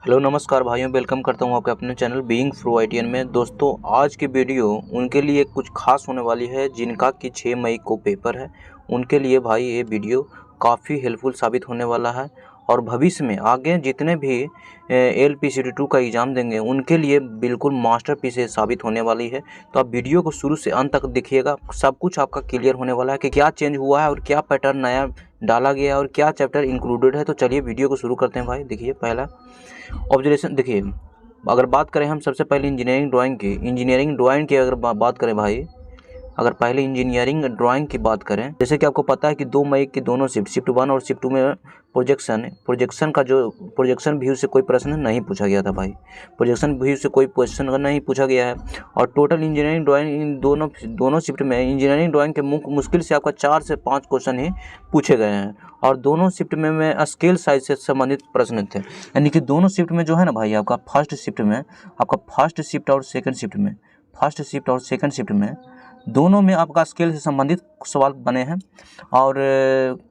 Hello नमस्कार भाइयों, welcome करता हूं आपके अपने चैनल बीइंग प्रो आईटीएन में। दोस्तों, आज की वीडियो उनके लिए कुछ खास होने वाली है जिनका कि 6 मई को पेपर है। उनके लिए भाई ये वीडियो काफ़ी हेल्पफुल साबित होने वाला है और भविष्य में आगे जितने भी LPCT2 का एग्ज़ाम देंगे उनके लिए बिल्कुल मास्टरपीस साबित होने वाली है। तो आप वीडियो को शुरू से अंत तक देखिएगा, सब कुछ आपका क्लियर होने वाला है कि क्या चेंज हुआ है और क्या पैटर्न नया डाला गया है और क्या चैप्टर इंक्लूडेड है। तो चलिए वीडियो को शुरू करते हैं भाई। देखिए, पहला ऑब्जर्वेशन देखिए, अगर बात करें हम सबसे पहले इंजीनियरिंग ड्राइंग की अगर बात करें भाई, अगर पहले इंजीनियरिंग ड्राइंग की बात करें, जैसे कि आपको पता है कि 2 मई की दोनों शिफ्ट 1 और शिफ्ट 2 में प्रोजेक्शन व्यू से कोई प्रश्न नहीं पूछा गया था भाई। प्रोजेक्शन व्यू से कोई क्वेश्चन नहीं पूछा गया है। और टोटल इंजीनियरिंग ड्राइंग इन दोनों शिफ्ट में इंजीनियरिंग ड्राइंग के मुश्किल से आपका 4 से 5 क्वेश्चन ही पूछे गए हैं और दोनों शिफ्ट में स्केल साइज से संबंधित प्रश्न थे। यानी कि दोनों शिफ्ट में जो है ना भाई, आपका फर्स्ट शिफ्ट और सेकंड शिफ्ट में दोनों में आपका स्केल से संबंधित सवाल बने हैं। और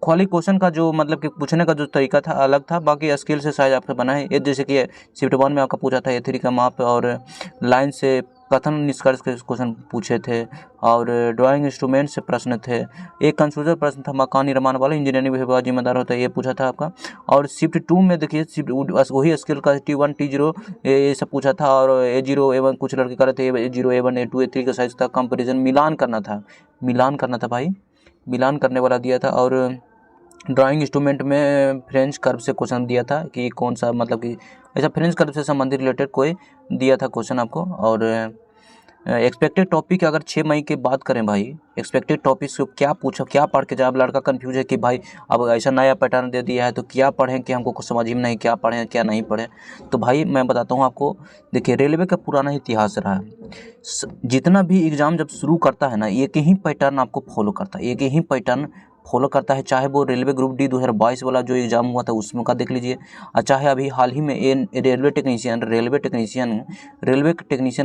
खाली क्वेश्चन का जो मतलब कि पूछने का जो तरीका था अलग था, बाकी स्केल से साइज आपका बना है। ये जैसे कि शिफ्ट 1 में आपका पूछा था A3 का माप और लाइन से कथन निष्कर्ष के क्वेश्चन पूछे थे और ड्राइंग इंस्ट्रूमेंट से प्रश्न थे। एक कंफ्यूजन प्रश्न था मकान निर्माण वाला इंजीनियरिंग विभाग जिम्मेदार होता है, ये पूछा था आपका। और शिफ्ट 2 में देखिए वही स्केल का T1 T0 ये सब पूछा था और A0 A1 कुछ लड़के कर रहे थे, A0 A1 A2 A3 का साइज था। कंपेरिजन मिलान करना था भाई, मिलान करने वाला दिया था। और ड्राइंग इंस्ट्रूमेंट में फ्रेंच कर्व से क्वेश्चन दिया था कि कौन सा मतलब कि ऐसा फ्रेंच कर्व से संबंधित रिलेटेड कोई दिया था क्वेश्चन आपको। और एक्सपेक्टेड टॉपिक अगर 6 मई की बात करें भाई, एक्सपेक्टेड टॉपिक से क्या पूछा, क्या पढ़ के जब लड़का कंफ्यूज है कि भाई अब ऐसा नया पैटर्न दे दिया है तो क्या पढ़ें कि हमको कुछ समझ ही में नहीं, क्या पढ़ें क्या नहीं पढ़ें। तो भाई मैं बताता हूँ आपको, देखिए रेलवे का पुराना इतिहास रहा है, जितना भी एग्ज़ाम जब शुरू करता है ना, एक ही पैटर्न आपको फॉलो करता है, एक ही पैटर्न फॉलो करता है। चाहे वो रेलवे ग्रुप डी 2022 वाला जो एग्ज़ाम हुआ था उसमें का देख लीजिए, और चाहे अभी हाल ही में रेलवे टेक्नीशियन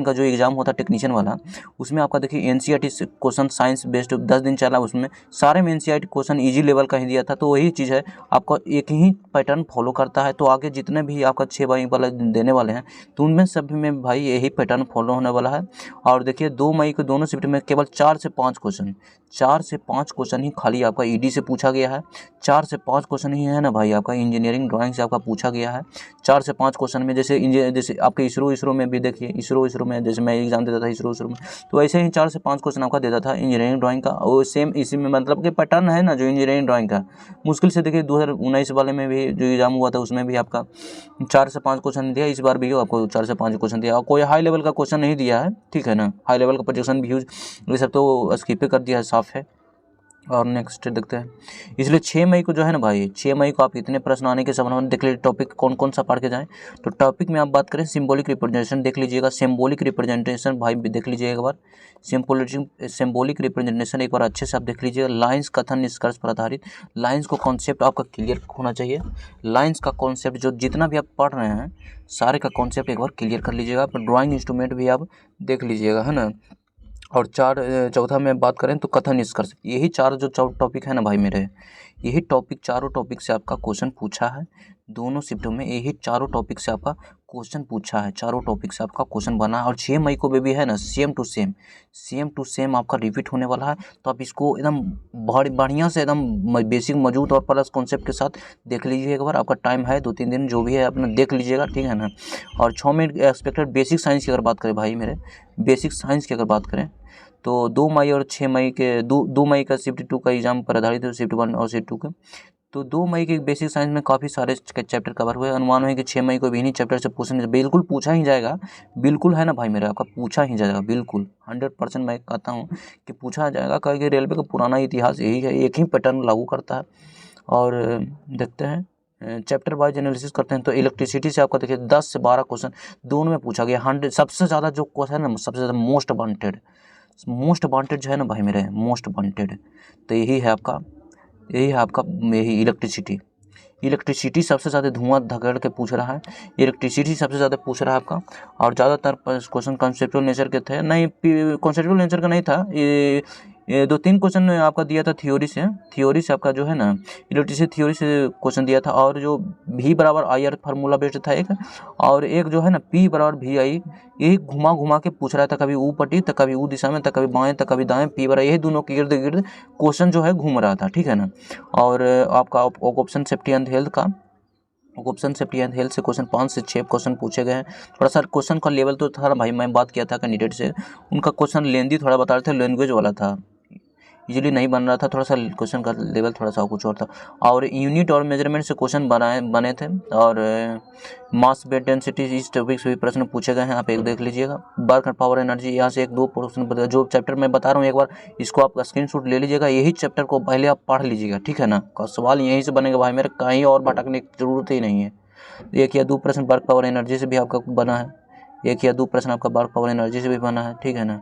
का जो एग्ज़ाम हुआ था टेक्नीशियन वाला, उसमें आपका देखिए NCERT क्वेश्चन साइंस बेस्ड 10 दिन चला, उसमें सारे में NCERT क्वेश्चन ईजी लेवल का ही दिया था। तो वही चीज़ है, आपका एक ही पैटर्न फॉलो करता है। तो आगे जितने भी आपका 6 मई वाला देने वाले हैं तो उनमें सभी में भाई यही पैटर्न फॉलो होने वाला है। और देखिए 2 मई को दोनों शिफ्ट में केवल 4 से 5 क्वेश्चन ही खाली आपका ED से पूछा गया है। 4 से 5 क्वेश्चन ही है ना भाई, आपका इंजीनियरिंग ड्राइंग से आपका पूछा गया है। 4 से 5 क्वेश्चन में जैसे आपके इसरो में भी देखिए, इसरो में जैसे मैं एग्जाम देता था इसरो में, तो ऐसे ही 4 से 5 क्वेश्चन आपका देता था इंजीनियरिंग ड्राइंग का। और सेम इसी में मतलब कि पैटर्न है ना जो इंजीनियरिंग ड्राइंग का, मुश्किल से देखिए 2019 वाले में भी जो एग्जाम हुआ था उसमें भी आपका 4 से 5 क्वेश्चन दिया। इस बार भी आपको 4 से 5 क्वेश्चन दिया और कोई हाई लेवल का क्वेश्चन नहीं दिया है, ठीक है ना। हाई लेवल का प्रोजेक्शन व्यूज ये सब तो स्किप कर दिया है, साफ है। और नेक्स्ट देखते हैं, इसलिए 6 मई को जो है ना भाई, 6 मई को आप इतने प्रश्न आने के संभावना देख लीजिए। टॉपिक कौन कौन सा पढ़ के जाएं, तो टॉपिक में आप बात करें सिंबॉलिक रिप्रेजेंटेशन देख लीजिएगा। सिंबॉलिक रिप्रेजेंटेशन भाई देख लीजिए एक बार, सिंबॉलिक रिप्रेजेंटेशन एक बार अच्छे से आप देख लीजिएगा। लाइंस कथन निष्कर्ष पर आधारित, लाइंस को कॉन्सेप्ट आपका क्लियर होना चाहिए। लाइंस का कॉन्सेप्ट जो जितना भी आप पढ़ रहे हैं सारे का कॉन्सेप्ट एक बार क्लियर कर लीजिएगा। ड्राइंग इंस्ट्रूमेंट भी आप देख लीजिएगा, है ना। और चौथा में बात करें तो कथन निष्कर्ष, यही 4 जो टॉपिक है ना भाई मेरे, यही टॉपिक चारों टॉपिक से आपका क्वेश्चन पूछा है। दोनों शिफ्टों में यही चारों टॉपिक से आपका क्वेश्चन पूछा है, चारों टॉपिक से आपका क्वेश्चन बना है। और 6 मई को भी है ना सेम टू सेम आपका रिपीट होने वाला है। तो आप इसको एकदम बढ़िया से एकदम बेसिक मौजूद और प्लस कॉन्सेप्ट के साथ देख लीजिए एक बार। आपका टाइम है 2-3 दिन जो भी है अपना देख लीजिएगा, ठीक है ना। और 6 मई एक्सपेक्टेड बेसिक साइंस की अगर बात करें भाई मेरे, बेसिक साइंस की अगर बात करें तो 2 मई और 6 मई के 2 मई का शिफ्ट 2 का एग्जाम पर आधारित है, शिफ्ट 1 और शिफ्ट 2 के। तो 2 मई के बेसिक साइंस में काफ़ी सारे चैप्टर कवर हुए। अनुमान है कि 6 मई को भी इन्हीं चैप्टर से पूछने बिल्कुल पूछा ही जाएगा, बिल्कुल है ना भाई मेरा, आपका पूछा ही जाएगा बिल्कुल 100% मैं कहता हूँ कि पूछा जाएगा, क्योंकि रेलवे का पुराना इतिहास यही है, एक ही पैटर्न लागू करता है। और देखते हैं चैप्टर वाइज एनालिसिस करते हैं तो इलेक्ट्रिसिटी से आपका देखिए 10 से 12 क्वेश्चन दोनों में पूछा गया। 100 सबसे ज़्यादा जो क्वेश्चन है ना, सबसे ज़्यादा मोस्ट वांटेड जो है ना भाई मेरे, मोस्ट वांटेड, तो यही है आपका यही इलेक्ट्रिसिटी सबसे ज़्यादा धुआं धकेल के पूछ रहा है, इलेक्ट्रिसिटी सबसे ज़्यादा पूछ रहा है आपका। और ज़्यादातर क्वेश्चन कॉन्सेप्चुअल नेचर के थे, नहीं कॉन्सेप्चुअल नेचर का नहीं था, ये ये 2-3 क्वेश्चन आपका दिया था थ्योरी से आपका जो है ना इलेक्ट्रिसिटी थ्योरी से क्वेश्चन दिया था, और जो V बराबर IR फार्मूला बेस्ड था एक, और एक जो है ना P बराबर VI, यही घुमा घुमा के पूछ रहा था, कभी ऊ पट्टी तो कभी ऊ दिशा में तो कभी बाएं तो कभी दाएं, P बराबर, यही दोनों के इर्द गिर्द क्वेश्चन जो है घूम रहा था, ठीक है ना। और आपका ऑक्यूपेशन सेफ्टी एंड हेल्थ का, ऑक्यूपेशन सेफ्टी एंड हेल्थ से क्वेश्चन 5 से 6 क्वेश्चन पूछे गए हैं। थोड़ा सा क्वेश्चन का लेवल तो था भाई, मैं बात किया था कैंडिडेट से, उनका क्वेश्चन लेंदी थोड़ा बता रहे थे, लैंग्वेज वाला था, इजीली नहीं बन रहा था, थोड़ा सा क्वेश्चन का लेवल थोड़ा सा कुछ और था। और यूनिट और मेजरमेंट से क्वेश्चन बने थे, और मास वेट डेंसिटी इस टॉपिक से भी प्रश्न पूछे गए हैं, आप एक देख लीजिएगा। वर्क और पावर एनर्जी, यहाँ से 1-2 प्रश्न, जो चैप्टर मैं बता रहा हूँ एक बार इसको आप स्क्रीनशॉट ले लीजिएगा, यही चैप्टर को पहले आप पढ़ लीजिएगा, ठीक है ना। सवाल यहीं से बनेगा भाई मेरे, कहीं और भटकने की जरूरत ही नहीं है। 1 या 2 प्रश्न वर्क पावर एनर्जी से भी आपका बना है, 1 या 2 प्रश्न आपका वर्क पावर एनर्जी से भी बना है, ठीक है ना।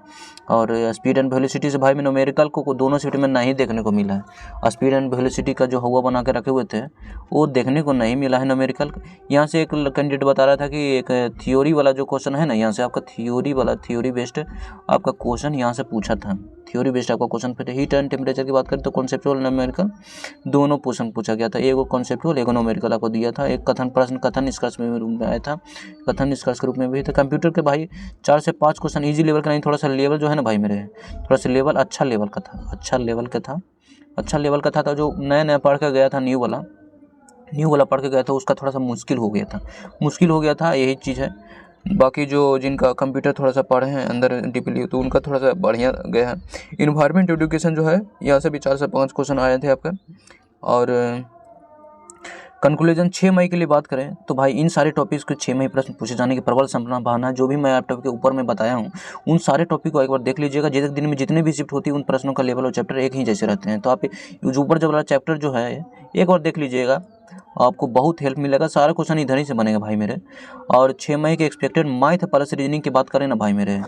और स्पीड एंड वेलोसिटी से भाई में न्यूमेरिकल को दोनों सीट में नहीं देखने को मिला है। स्पीड एंड वेलोसिटी का जो हुआ बना के रखे हुए थे वो देखने को नहीं मिला है न्यूमेरिकल। यहाँ से एक कैंडिडेट बता रहा था कि एक थ्योरी वाला जो क्वेश्चन है ना, यहाँ से आपका थ्योरी बेस्ड आपका क्वेश्चन यहाँ से पूछा था, थ्योरी बेस्ड आपका क्वेश्चन फिर हीट एंड टेम्परेचर की बात करें तो कॉन्सेप्चुअल न्यूमेरिकल दोनों क्वेश्चन पूछा गया था, एक कॉन्सेप्चुअल एक न्यूमेरिकल आपको दिया था। एक कथन निष्कर्ष में रूप में आया था, कथन निष्कर्ष के रूप में भी था। कंप्यूटर के भाई 4 से 5 क्वेश्चन इजी लेवल का नहीं, थोड़ा सा लेवल जो है ना भाई मेरे, थोड़ा सा लेवल अच्छा लेवल का था, तो जो नया पढ़ के गया था न्यू वाला पढ़ के गया था उसका थोड़ा सा मुश्किल हो गया था, यही चीज़ है। बाकी जो जिनका कंप्यूटर थोड़ा सा पढ़े हैं अंदर डीपली तो उनका थोड़ा सा बढ़िया गया है। इन्वायरमेंट एजुकेशन जो है यहाँ से भी 4 से 5 क्वेश्चन आए थे आपका। और कंक्लूजन 6 मई के लिए बात करें तो भाई इन सारे टॉपिक्स के 6 मई प्रश्न पूछे जाने की प्रबल संभावना है। जो भी मैं आप टॉपिक के ऊपर में बताया हूँ उन सारे टॉपिक को एक बार देख लीजिएगा। जितने दिन में जितने भी शिफ्ट होती है उन प्रश्नों का लेवल और चैप्टर एक ही जैसे रहते हैं, तो आप जो ऊपर जो वाला चैप्टर जो है एक बार देख लीजिएगा, आपको बहुत हेल्प मिलेगा। सारा क्वेश्चन इधर ही से बनेगा भाई मेरे। और 6 मई के एक्सपेक्टेड मैथ प्लस रीजनिंग की बात करें ना भाई मेरे,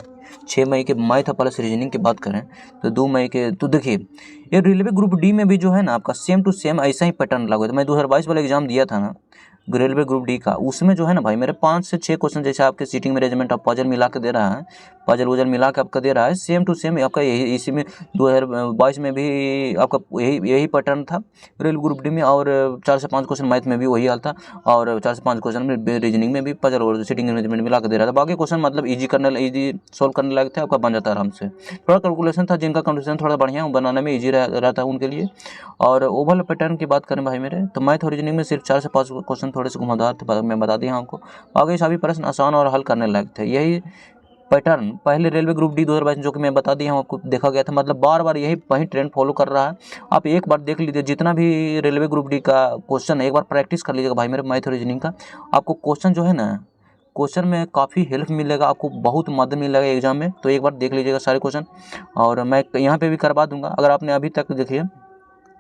6 मई के मैथ प्लस रीजनिंग की बात करें तो 2 मई के, तो देखिए ये रेलवे ग्रुप डी में भी जो है ना आपका सेम टू सेम ऐसा ही पैटर्न लागू है। मैं 2022 वाला एग्जाम दिया था ना रेलवे ग्रुप डी का, उसमें जो है ना भाई मेरे 5 से 6 क्वेश्चन जैसे आपके सीटिंग मैनेजमेंट ऑफ पजल मिला के दे रहा है, पजल मिला के आपका दे रहा है, सेम टू सेम आपका यही इसी में 2022 में भी आपका यही पैटर्न था रेलवे ग्रुप डी में। और 4 से 5 क्वेश्चन मैथ में भी वही हाल था, और 4 से 5 क्वेश्चन में रीजनिंग में भी पजल और सीटिंग मैनेजमेंट मिला के दे रहा था। बाकी क्वेश्चन मतलब ईजी सोल्व करने लायक थे, आपका बन जाता आराम से। थोड़ा कैलकुलेशन था, जिनका कैलकुलेशन थोड़ा बढ़िया बनाने में ईजी रहता है उनके लिए। और ओवरऑल पैटर्न की बात करें भाई मेरे तो मैथ और रीजनिंग में सिर्फ 4 से 5 क्वेश्चन थोड़े से घुमावदार थे, मैं बता दिया आपको। बाकी सभी प्रश्न आसान और हल करने लायक थे। यही पैटर्न पहले रेलवे ग्रुप डी 2022 जो कि मैं बता दिया हूँ आपको देखा गया था, मतलब बार बार वही ट्रेंड फॉलो कर रहा है। आप एक बार देख लीजिए, जितना भी रेलवे ग्रुप डी का क्वेश्चन है एक बार प्रैक्टिस कर लीजिएगा भाई मेरे मैथ और रीजनिंग का। आपको क्वेश्चन जो है ना, क्वेश्चन में काफ़ी हेल्प मिलेगा, आपको बहुत मदद मिलेगा एग्जाम में। तो एक बार देख लीजिएगा सारे क्वेश्चन, और मैं यहाँ पे भी करवा दूंगा। अगर आपने अभी तक देखिए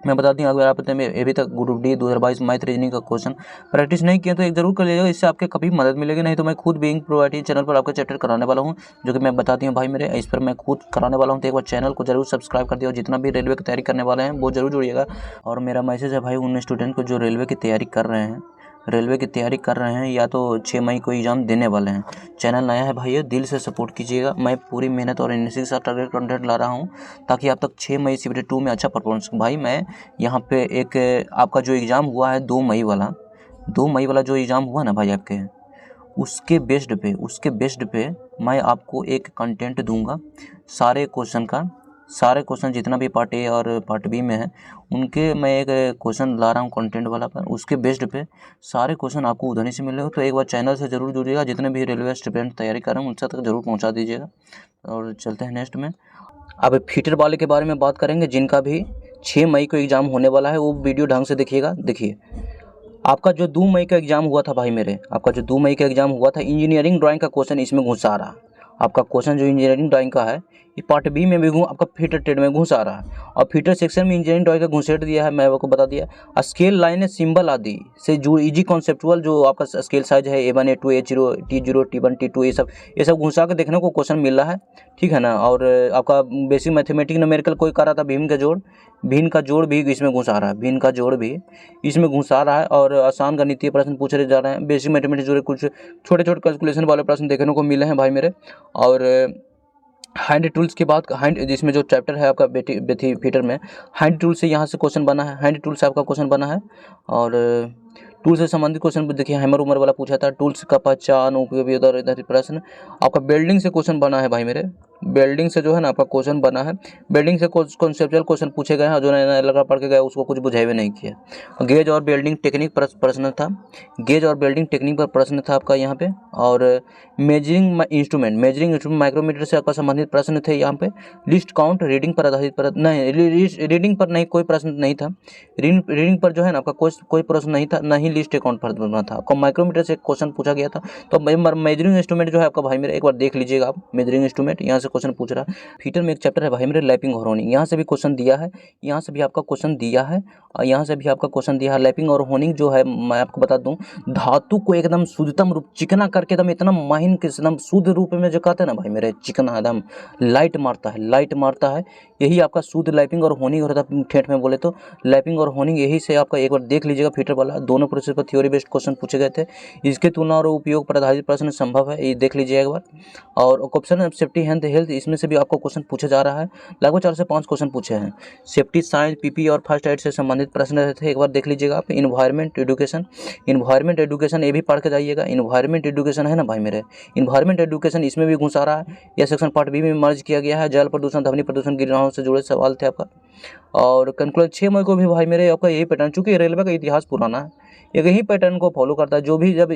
मैं बता दूँ, अगर आपने अभी तक ग्रुप डी 2022 मैथ रीजनिंग का क्वेश्चन प्रैक्टिस नहीं किया तो एक जरूर कर लीजिएगा, इससे आपके कभी मदद मिलेगी। नहीं तो मैं खुद बीइंग प्रोवाइडिंग चैनल पर आपका चैप्टर कराने वाला हूं, जो कि मैं बताती हूं भाई मेरे, इस पर मैं खुद कराने वाला हूं। तो एक बार चैनल को जरूर सब्सक्राइब कर दिया, और जितना भी रेलवे की तैयारी करने वाले हैं वो जरूर जुड़िएगा। और मेरा मैसेज है भाई उन स्टूडेंट को जो रेलवे की तैयारी कर रहे हैं या तो 6 मई को एग्जाम देने वाले हैं। चैनल नया है भाई, दिल से सपोर्ट कीजिएगा। मैं पूरी मेहनत और एनर्जी के साथ टारगेट कंटेंट ला रहा हूं ताकि आप तक 6 मई शिफ्ट 2 में अच्छा परफॉर्मेंस। भाई मैं यहाँ पे एक आपका जो एग्ज़ाम हुआ है 2 मई वाला जो एग्ज़ाम हुआ ना भाई आपके, उसके बेस्ड पे मैं आपको एक कंटेंट दूंगा सारे क्वेश्चन जितना भी पार्ट ए और पार्ट बी में है उनके मैं एक क्वेश्चन ला रहा हूँ कंटेंट वाला पर, उसके बेस्ड पे सारे क्वेश्चन आपको उधर से मिलेगा। तो एक बार चैनल से ज़रूर जुड़िएगा, जितने भी रेलवे स्टूडेंट तैयारी कर रहे हैं उनसे तक जरूर पहुँचा दीजिएगा। और चलते हैं नेक्स्ट में, अब फीटर वाले के बारे में बात करेंगे, जिनका भी 6 मई को एग्ज़ाम होने वाला है। वो वीडियो ढंग से देखिएगा। देखिए आपका जो 2 मई का एग्ज़ाम हुआ था भाई मेरे, आपका जो 2 मई का एग्ज़ाम हुआ था इंजीनियरिंग ड्राइंग का क्वेश्चन इसमें घुसा रहा। आपका क्वेश्चन जो इंजीनियरिंग ड्राइंग का है ये पार्ट बी में भी आपका फीटर ट्रेड में घुस आ रहा है, और फीटर सेक्शन में इंजीनियरिंग ड्राइंग का घुसेट दिया है, मैं आपको बता दिया। स्केल लाइन सिंबल आदि से जो इजी कॉन्सेप्चुअल जो आपका स्केल साइज है A1 A2 A0 T0 T1 T2 ये सब घुसा के देखने को क्वेश्चन मिल रहा है, ठीक है ना। और आपका बेसिक मैथमेटिक न्यूमेरिकल कोई कर रहा था, भिन्न का जोड़ भी इसमें घुसा रहा है, और आसान गणितीय प्रश्न पूछे जा रहे हैं। बेसिक मैथमेटिक्स जुड़े कुछ छोटे छोटे कैलकुलेशन वाले प्रश्न देखने को मिले हैं भाई मेरे। और हैंड टूल्स की बात, हैंड जिसमें जो चैप्टर है आपका बेथी फीटर में हैंड टूल से यहाँ से क्वेश्चन बना है, हैंड टूल से आपका क्वेश्चन बना है। और टूल से संबंधित क्वेश्चन देखिए हैमर उमर वाला पूछा था, टूल्स का पहचान उपयोग इधर इधर प्रश्न। आपका बेल्डिंग से क्वेश्चन बना है भाई मेरे, बेल्डिंग से जो है ना आपका क्वेश्चन बना है, बेल्डिंग से कॉन्सेप्चुअल क्वेश्चन पूछे गए हैं, जो नया लगा पढ़ के गया उसको कुछ बुझाए नहीं किया। गेज और बेल्डिंग टेक्निक पर प्रश्न था, गेज और बेल्डिंग टेक्निक पर प्रश्न था आपका यहाँ पे। और मेजरिंग इंस्ट्रूमेंट माइक्रोमीटर से आपका संबंधित प्रश्न थे यहाँ पे। लिस्ट काउंट रीडिंग पर आधारित नहीं, रीडिंग पर नहीं, कोई प्रश्न नहीं था। रीडिंग पर जो है ना आपका कोई प्रश्न नहीं था, नहीं लिस्ट अकाउंट पर बना था। आपको माइक्रोमीटर से क्वेश्चन पूछा गया था। तो मेजरिंग इंस्ट्रूमेंट जो है आपका भाई मेरे एक बार देख लीजिएगा आप, मेजरिंग इंस्ट्रूमेंट यहाँ से क्वेश्चन पूछ रहा है। फीटर में एक चैप्टर है भाई मेरे लैपिंग और होनिंग, यहाँ से भी क्वेश्चन दिया है, यहाँ से भी आपका क्वेश्चन दिया है, और यहाँ से भी आपका क्वेश्चन दिया है। लैपिंग और होनिंग जो है मैं आपको बता दूं, धातु को एकदम शुद्धतम रूप चिकना करके एकदम इतना महीन के एकदम शुद्ध रूप में जो कहते हैं ना भाई मेरे, चिकना एकदम लाइट मारता है, यही आपका शुद्ध लैपिंग और होनिंग होता है। ठेठ में बोले तो लैपिंग और होनिंग यही से आपका एक बार देख लीजिएगा। फीटर वाला दोनों प्रोसेस पर थ्योरी बेस्ड क्वेश्चन पूछे गए थे, इसके तुलना और उपयोग पर आधारित प्रश्न संभव है, ये देख लीजिएगा एक बार। और ऑप्शन सेफ्टी हेल्थ इसमें से भी आपको क्वेश्चन पूछा जा रहा है, लगभग 4 से 5 क्वेश्चन पूछे हैं। सेफ्टी साइंस पीपी और फर्स्ट एड से संबंधित प्रश्न थे, एक बार देख लीजिएगा आप। इन्वायरमेंट एडुकेशन ये भी पढ़ के जाइएगा। इन्वायरमेंट एडुकेशन है ना भाई मेरे, इन्वायरमेंट एडुकेशन इसमें भी घुसा रहा है, यह सेक्शन पार्ट बी में मर्ज किया गया है। जल प्रदूषण, ध्वनि प्रदूषण, गिरनाओं से जुड़े सवाल थे आपका। और कंक्लूजन 6 मई को भी भाई मेरे आपका यही पैटर्न, चूंकि रेलवे का इतिहास पुराना है, एक ही पैटर्न को फॉलो करता है। जो भी जब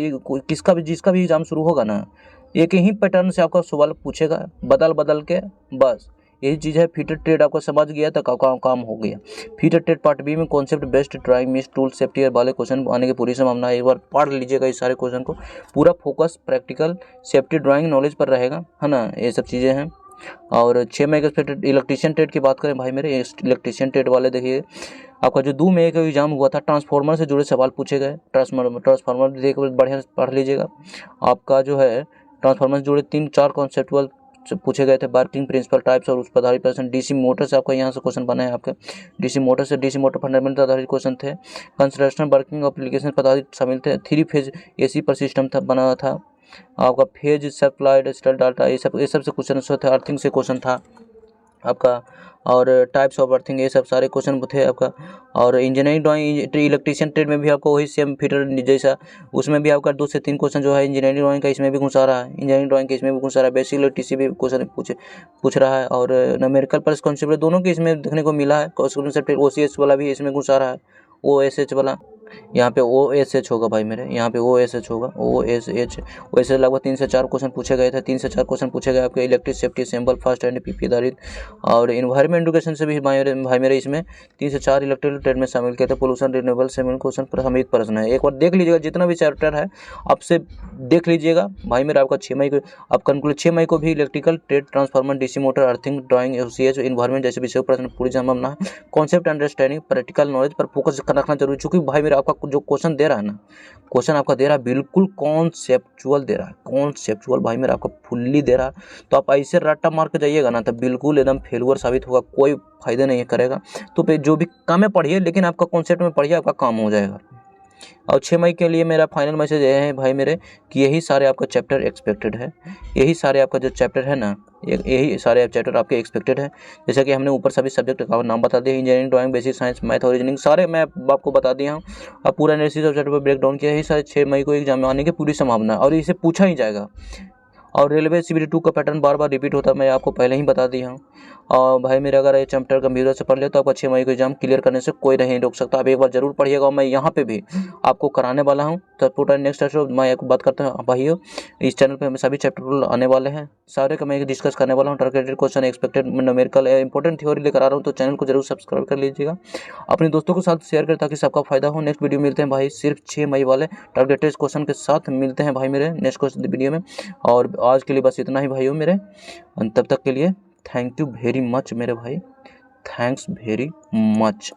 जिसका भी एग्जाम शुरू होगा ना, एक ही पैटर्न से आपका सवाल पूछेगा, बदल के, बस यही चीज़ है। फीटर ट्रेड आपको समझ गया तो काम हो गया। फीटर ट्रेड पार्ट बी में concept based drawing miss tool safety वाले क्वेश्चन आने की पूरी संभावना है। एक बार पढ़ लीजिएगा इस सारे क्वेश्चन को, पूरा focus practical safety drawing knowledge पर रहेगा, है ना, ये सब चीज़ें हैं। और 6 मई का इलेक्ट्रीशियन ट्रेड की बात करें भाई मेरे, इलेक्ट्रीशियन ट्रेड वाले देखिए आपका जो 2 मई का एग्जाम हुआ था, ट्रांसफार्मर से जुड़े सवाल पूछे गए। ट्रांसफार्मर देख बढ़िया से पढ़ लीजिएगा। आपका जो है ट्रांसफार्मर से जुड़े 3-4 कॉन्सेप्टुअल पूछे गए थे, वर्किंग प्रिंसिपल टाइप्स और उस पर आधारित प्रश्न। डीसी मोटर से आपका यहाँ से क्वेश्चन बना है आपके, डीसी मोटर फंडामेंटल आधारित क्वेश्चन थे। कंस्ट्रक्शन वर्किंग एप्लीकेशन पर आधारित शामिल थे। 3 फेज एसी पर सिस्टम था बना था आपका। फेज सप्लाइड स्टल डाटा ये सब से क्वेश्चन थे। अर्थिंग से क्वेश्चन था आपका, और टाइप्स ऑफ अर्थिंग ये सब सारे क्वेश्चन थे आपका। और इंजीनियरिंग ड्राइंग इलेक्ट्रीशियन ट्रेड में भी आपको वही सेम फीटर जैसा, उसमें भी आपका 2 से 3 क्वेश्चन जो है इंजीनियरिंग ड्राइंग का इसमें भी घुसा रहा है, इंजीनियरिंग ड्राइंग के इसमें भी घुसा रहा है। बेसिक इलेक्ट्रिसिटी भी क्वेश्चन पूछ रहा है। और न्यूमेरिकल पर कॉन्सेप्ट दोनों के इसमें देखने को मिला है। कॉन्सेप्ट OCS वाला भी इसमें घुसा रहा है, OSH वाला, यहाँ पे OSH होगा भाई मेरे, यहाँ पे OSH होगा, OSH लगभग 3 से 4 क्वेश्चन पूछे गए थे। 3 से 4 क्वेश्चन पूछे गए आपके electric safety sample first and PP आधारित। और इन्वायरमेंट एजुकेशन से भी भाई मेरे इसमें 3 से 4 इलेक्ट्रिकल ट्रेड में शामिल किए थे। पोल्यूशन रिन्यूएबल सेवन क्वेश्चन पर समित प्रश्न है, एक बार देख लीजिएगा। जितना भी चैप्टर है आपसे देख लीजिएगा भाई मेरा। आपका 6 मई को आप कंक्लूड 6 मई को भी electrical trade, transformer, DC motor, earthing, drawing, OCH, environment जैसे विषय प्रश्न पूरी संभावना है। कॉन्सेप्ट अंडरस्टैंडिंग प्रैक्टिकल नॉलेज पर फोकस रखना जरूरी, चूंकि भाई मेरा आपका जो क्वेश्चन दे रहा है ना, क्वेश्चन आपका दे रहा है बिल्कुल कॉन्सेप्चुअल दे रहा है, कॉन्सेप्चुअल भाई मेरा आपका फुल्ली दे रहा है। तो आप ऐसे रट्टा मार के जाइएगा ना तो बिल्कुल एकदम फेलुअर साबित होगा, कोई फायदा नहीं करेगा। तो पे जो भी काम है पढ़िए, लेकिन आपका कॉन्सेप्ट में पढ़िए, आपका काम हो जाएगा। और 6 मई के लिए मेरा फाइनल मैसेज ये है भाई मेरे कि यही सारे आपका चैप्टर एक्सपेक्टेड है, यही सारे आपका जो चैप्टर है ना, यही सारे चैप्टर आपके एक्सपेक्टेड है। जैसा कि हमने ऊपर सभी सब्जेक्ट का नाम बता दिया, engineering, drawing, basic science, math और रीजनिंग सारे मैं आपको बता दिया हूँ। अब पूरा एनालिसिस सब्जेक्ट पर ब्रेक डाउन किया। यही सारे 6 मई को एग्जाम में आने की पूरी संभावना है, और इसे पूछा ही जाएगा। और रेलवे CBT 2 का पैटर्न बार बार रिपीट होता है, मैं आपको पहले ही बता दिया हूँ। और भाई मेरा अगर ये चैप्टर गंभीरता से पढ़ ले तो आपका 6 मई को एग्जाम क्लियर करने से कोई नहीं रोक सकता। आप एक बार जरूर पढ़िएगा, और मैं यहाँ पे भी आपको कराने वाला हूँ। तो पूरा नेक्स्ट शो मैं एक बात करता हूँ भाइयों, इस चैनल पे हमें सभी चैप्टर आने वाले हैं, सारे का मैं डिस्कस करने वाला हूँ। Targeted question, expected numerical, important theory लेकर आ रहा हूँ। तो चैनल को जरूर सब्सक्राइब कर लीजिएगा, अपने दोस्तों के साथ शेयर करें ताकि सबका फायदा हो। नेक्स्ट वीडियो मिलते हैं भाई सिर्फ 6 मई वाले टारगेटेड क्वेश्चन के साथ मिलते हैं भाई मेरे नेक्स्ट क्वेश्चन वीडियो में। और आज के लिए बस इतना ही भाइयों मेरे, तब तक के लिए थैंक यू वेरी मच मेरे भाई, थैंक्स वेरी मच।